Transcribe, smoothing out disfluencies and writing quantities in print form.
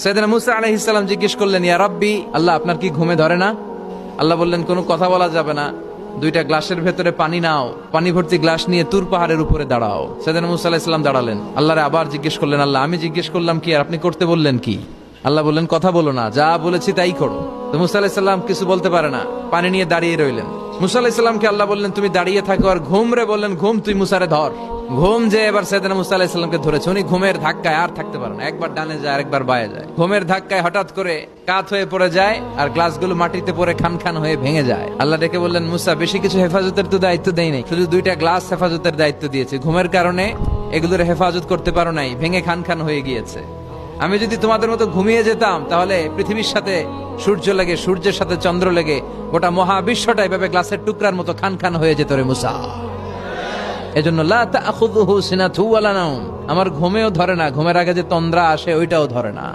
সাইয়েদনা মুসা আলাইহিস সালাম জিজ্ঞেস করলেন, ইয়া রাব্বি, আল্লাহ আপনার কি ঘুমে ধরে না? আল্লাহ বললেন, কোনো কথা বলা যাবে না, দুইটা গ্লাসের ভেতরে পানি নাও, পানি ভর্তি গ্লাস নিয়ে তুর পাহাড়ের উপরে দাঁড়াও। সাইয়েদনা মুসা আলাইহিস সালাম দাঁড়ালেন। আল্লাহরে আবার জিজ্ঞেস করলেন, আল্লাহ আমি জিজ্ঞেস করলাম কি আর আপনি করতে বললেন কি? আল্লাহ বললেন, কথা বলো না, যা বলেছি তাই করো। তো মুসা আলাইহিস সালাম কিছু বলতে পারে না, পানি নিয়ে দাঁড়িয়ে রইলেন। মুসা আলাইহিস সালামকে আল্লাহ বললেন, তুমি দাঁড়িয়ে থাকো আর ঘুম রে বললেন, ঘুম তুই মুসারে ধর। ঘুম যে এবার সাইয়েদনা মুসা আলাইহিস সালামকে ধরেছে। উনি ঘুমের ধাক্কায় আর থাকতে পারে না, একবার ডানে যায় আরেকবার বায়ে যায়। ঘুমের ধাক্কায় হঠাৎ করে কাত হয়ে পড়ে যায় আর গ্লাসগুলো মাটিতে পড়ে খান খান হয়ে ভেঙে যায়। আল্লাহ ডেকে বললেন, মুসা বেশি কিছু হেফাজতের তো দায়িত্ব দেই নাই, শুধু দুইটা গ্লাস হেফাজতের দায়িত্ব দিয়েছে। ঘুমের কারণে এগুলোর হেফাজত করতে পারো নাই, ভেঙে খান খান হয়ে গিয়েছে। আমি যদি তোমাদের মতো ঘুমিয়ে যেতাম তাহলে পৃথিবীর সাথে সূর্য লেগে, সূর্যের সাথে চন্দ্র লেগে গোটা মহাবিশ্বটা এভাবে গ্লাসের টুকরার মতো খান খান হয়ে যেত রে মুসা। এজন্য লা তাখুযুহু সিনাতু ওয়ালা নাওম, আমার ঘুমেও ধরে না, ঘুমের আগে যে তন্দ্রা আসে ওইটাও ধরে না।